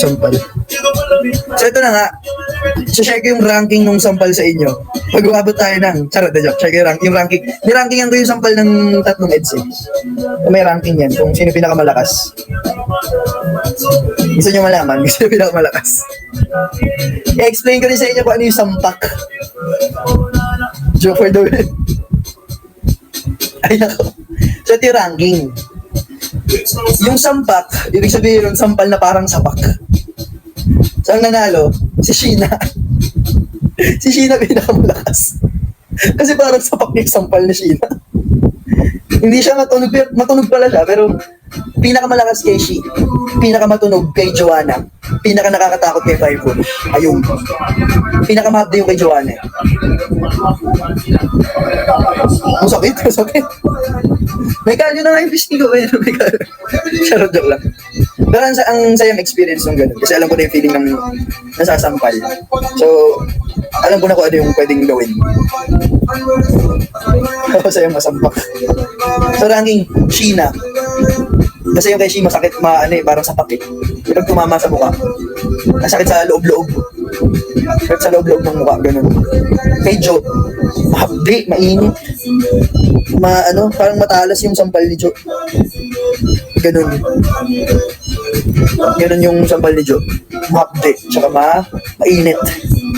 sampal. So ito na nga, share ko yung ranking ng sampal sa inyo. Pag umabot tayo ng, charot na joke, share ko yung ranking. Nirankingan ko yung sampal ng tatlong EDS eh. May ranking yan, kung sino pinakamalakas. Gusto nyo malaman, gusto nyo pinakamalakas. I-explain ko rin sa inyo kung ano yung sampak. Joke for the win. Ay nako. So ito yung ranking. Yung sampak, ibig sabihin yung sampal na parang sapak. So ang nanalo, si Sheena. Si Sheena pinakamalakas. Kasi parang sapak yung sampal ni Sheena. Hindi siya matunog pala siya, pero pinakamalakas kay She, pinakamatunog kay Joanna, pinaka nakakatakot kay Firefox. Ayun. Pinakamahab din yung kay Joanna. Masakit. May kalyo na nga yung pisngi ko. May kalyo. Charot joke lang. Pero ang sayang experience ng gano'n. Kasi alam ko na yung feeling ng nasasampal. So, alam ko na kung ano yung pwedeng gawin. Sayang masampak. So, ranking, Sheena. Kasi yung kay Sheena masakit, parang sapak eh. Kapag tumama sa mukha, nasakit sa loob-loob. Sakit sa loob-loob ng mukha, gano'n. Kay Jo, mahapdi, mainit. Parang matalas yung sampal ni Jo. Ganun. Ganun yung sampal ni Jo. Mahapdi, tsaka mainit.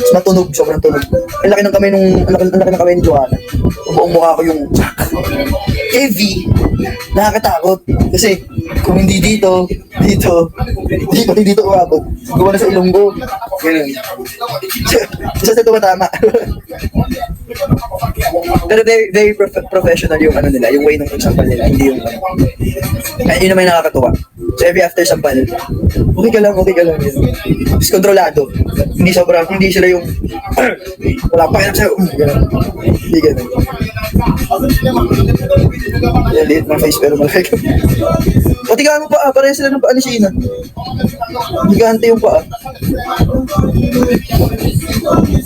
Mas matunog, sobrang tunog. Ang laki ng kamay ni Joanna. Buong mukha ko yung heavy. Nakakatakot. Kasi kung hindi dito umabot. Gawa na sa ilonggo. Ganun. Isa sa tumatama. Pero very professional yung nila, yung way ng sampal nila, hindi yung yun naman yung nakakatuwa. So every after sampal, okay ka lang. Diskontrolado. Hindi sila yung wala pa kayo sa'yo. Hindi ganun. Yan, liit ng face pero malaki. Pati ka mo pa, pareha sila ng paa ni Sheena. Gigante yung paa.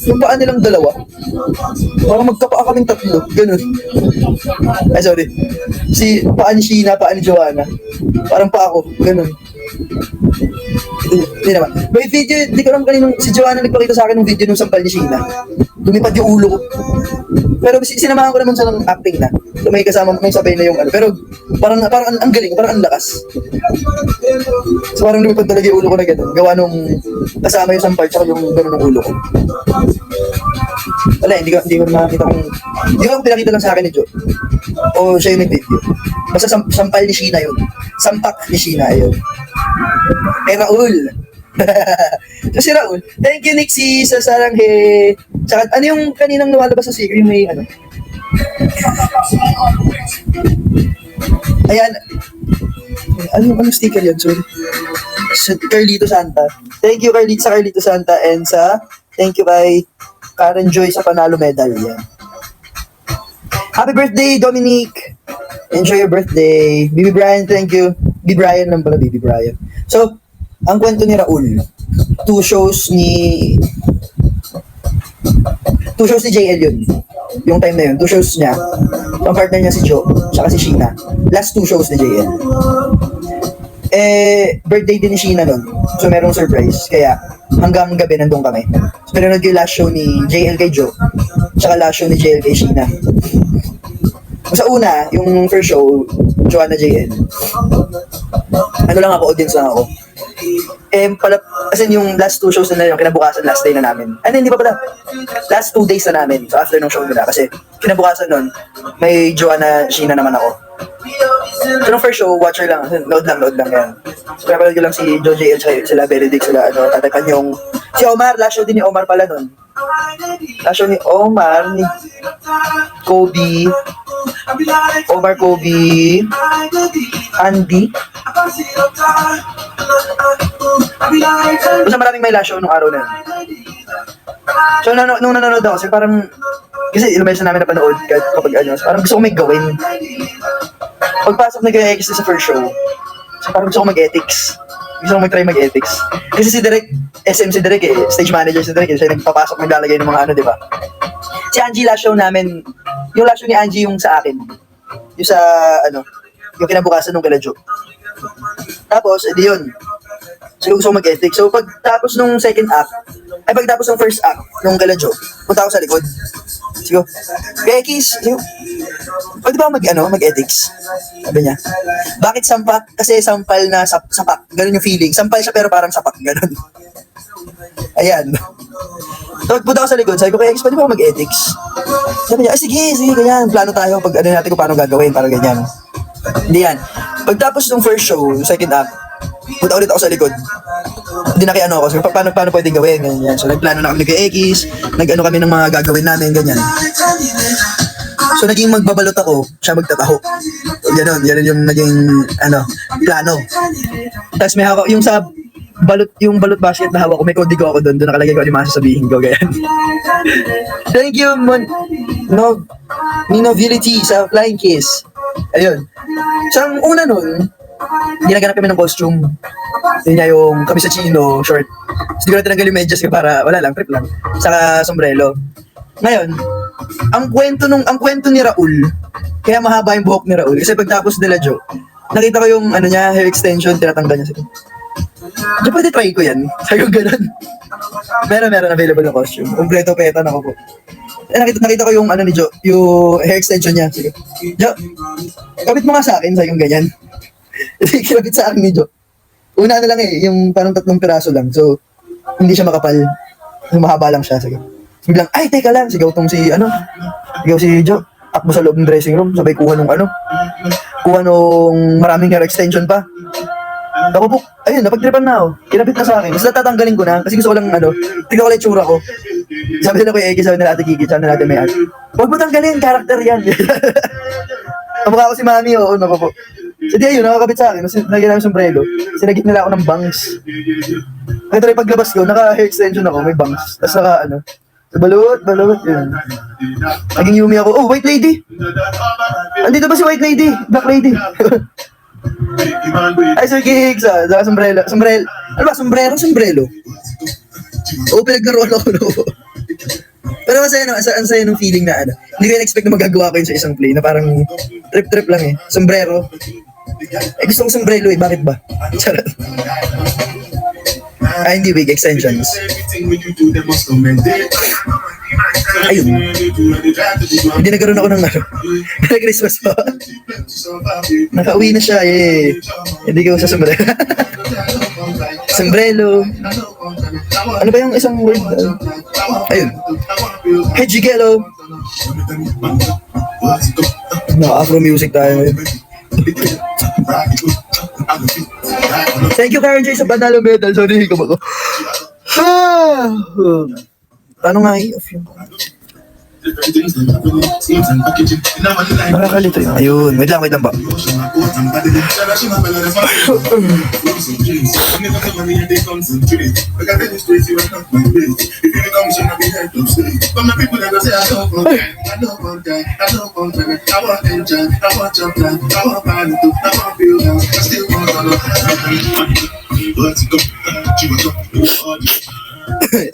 Yung paa nilang dalawa. Parang magkapaa kaming tatlo. Ganun. Ay, sorry. Si paa ni Sheena, paa ni Joanna. Parang paa ko. Ganun. Hindi naman. May video, hindi ko alam kaninong, si Joanna nagpakita sa akin ng video ng sampal ni Sheena. Lumipad yung ulo ko. Pero sinamahan ko naman sa ng acting na. So may kasama may sabay na yung Pero parang ang galing, parang ang lakas. So parang lumipad talaga yung ulo ko na gano'n. Gawa nung kasama yung sampal tsaka yung gano'n ng ulo ko. Wala, hindi ko makakita kung... Hindi ko pinakita lang sa akin ni Jo. O siya yung nag-video. Basta sampal ni Sheena yun. Sampak ni Sheena yun. Raul. So si Raul. Thank you, Nixie, sa saranghe. Tsaka ano yung kaninang lumalabas sa secret? Yung may Ayan. Anong sticker yan? Sorry. Carlito Santa. Thank you, Carlito Santa. And thank you kay Karen Joy sa panalo medal. Yan. Happy birthday, Dominique! Enjoy your birthday. Bibi Brian, thank you. Bibi Brian lang pala, Bibi Brian. So, ang kwento ni Raul, 2 shows ni JL yun. Yung time na yun, 2 shows niya. Ang partner niya si Jo, saka si Sheena. Last 2 shows ni JL. Birthday din ni Sheena nun. So, merong surprise. Kaya, hanggang gabi nandun kami. So, pinanood ko yung last show ni JL kay Jo, saka last show ni JL kay Sheena. Sa una, yung first show, Joanna JL. Ako, audience lang ako. As in yung last 2 shows na yung kinabukasan, last day na namin. Hindi pa pala. Last 2 days na namin. So after nung show nila. Kasi kinabukasan nun, may Joanna Sheena naman ako. So nung first show, watcher lang. Load lang yan. So pinapanood ko lang si Joe JL, sila Benedict, sila Tatakan yung... Si Omar, last show din ni Omar pala nun. Last show ni Omar, ni Kobe, Andy. Basta maraming may last show nung araw na yun. So nung nanonood ako, kasi ilang beses na namin napanood kapag parang gusto ko may gawin. Pagpasok na kay X sa first show, so parang gusto ko mag-ethics. Gusto ko mag-try mag-ethics. Kasi si Direk, SM si Direk stage manager si Direk, siya nagpapasok, naglalagay ng mga diba? Si Angie last show namin, yung last show ni Angie yung sa akin. Yung sa, yung kinabukasan nung kala Jo. Tapos, edi yun. So, gusto ko mag-ethics. So, pagtapos nung second act, pagtapos ng first act, nung Galajo, punta ako sa likod. Sigo, kaya Kis, sigo, pwede ba mag-ethics? Sabi niya, bakit sampak? Kasi sampal na sapak. Ganun yung feeling. Sampal siya pero parang sapak. Ganun. Ayan. So, punta ako sa likod. Sabi ko, kaya Kis, pwede ba mag-ethics? Sabi niya, sige, ganyan. Plano tayo pag natin kung paano gagawin. Parang ganyan. Hindi yan. Pagtapos ng first show, second act, punta ulit ako sa likod. Hindi na ako. So, paano pwedeng gawin? Ganyan. So, nagplano na kami kay X, kami ng mga gagawin namin, ganyan. So, naging magbabalot ako, siya magtataho. So, ganun yung naging, plano. Tapos may hawak, yung balot basket na hawak ko, may kodigo ako doon nakalagay ko yung mga sasabihin ko, ganyan. Thank you, Minovility sa Flying Kiss. Ayun. So, ang una nun, ginaganap kami ng costume. Yun nga yung kami sa chino, short. So, hindi ko na tinanggal yung medyas ko para, wala lang, trip lang. Saka sombrero. Ngayon, ang kwento ni Raul, kaya mahaba yung buhok ni Raul, kasi pagtapos nila Joe, nakita ko yung hair extension, tinatanggal niya. Diyo, pwede try ko yan. Sabi ko ganun. Meron available na costume. Kompleto peta na ko po. Nakita ko yung ni Jo, yung hair extension niya. Sige. Jo, kapit mo nga sa akin, sabi ko ganyan. Kinapit sa akin ni Jo. Una na lang yung parang 3 piraso lang. So, hindi siya makapal. Mahaba lang siya. Sige. Biglang, ay, teka lang. Sigaw si Jo. Takbo sa loob ng dressing room. Sabay kuha nung maraming hair extension pa. Ako po, ayun, napagtripan na ako. Kinapit na sa akin. Basta tatanggalin ko na. Kasi gusto ko lang, tignan ko lang yung tsura ko. Sabi nila ko yung Eki, sabi nila Ate Kiki, sabi nila Ate Mayan. Huwag mo tanggalin, character yan. Kamukha ko si Mami, oo, po. So di ayun, nakakabit sa akin. Nagyan namin sombrero. Sinagit nila ako ng bangs. Kaya tuloy paglabas ko, naka-hair extension ako, may bangs. Tapos so balot, yun. Naging Yumi ako, oh, white lady. Andito ba si white lady? Black lady. Ay, Sir Gigs, saka sombrero. Ano ba, sombrero? Oo, pinagkaroon ako, no? Pero masaya ang saya ng feeling na hindi ko in-expect na magagawa ko yun sa isang play na parang trip lang sombrero. Gusto ko sombrero bakit ba? Charot. Hindi wig, extensions. Ayun. Hindi nagkaroon ako ng Christmas pa. Nakauwi na siya Hindi ko sa sombrero. Sombrero. Ano ba yung isang word? Ayun. Hejigelo. Afro music tayo ngayon. Thank you, Karen J, sa Panalo Medal. Sorry, hikam ako. Paano nga i-off yung... Nakakalito yun. Ayun, wait lang ba?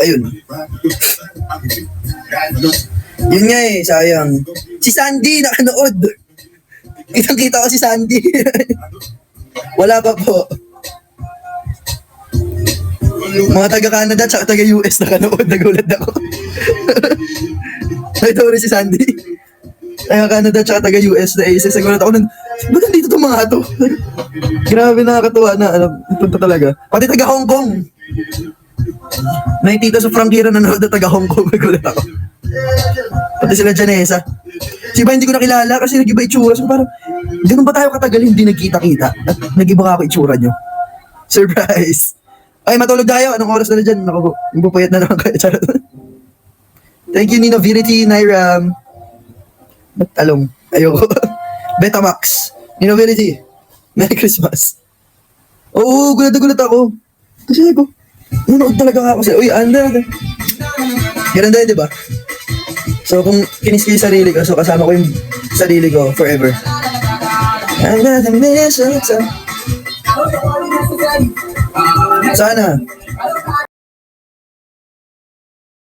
Ayun. Yun nga sayang. Si Sandy nakanood. Kitang-kita ko si Sandy. Wala pa po. Mga taga-Canada at taga-US nakanood. Nagulat ako. Ito rin si Sandy. Taga-Canada at taga-US na isa. Nagulat ako nun. Ba't nandito itong mga to? Grabe, nakakatuwa na. Punta talaga. Pati taga-Hong Kong. Nakikita sa Frankie na nanood na taga-Hong Kong. Nagulat ako. Pati sila Janessa. Si iba hindi ko nakilala kasi nag-iba itsura. So parang, ganun ba tayo katagal hindi nagkita-kita? At nag-iba ka ako itsura nyo. Surprise! Ay, matulog tayo. Anong oras na dyan? Naku, pupuyat na naman kayo. Thank you, Nino Virity, Nairam. Talong. Ayoko. Betamax. Nino Virity. Merry Christmas. Oo, gulat ako. Kasi ako, nanood talaga ako. Uy, anda. Ganun din, di ba? So, kung kinis ko yung sarili ko, so kasama ko yung sarili ko forever. Sana.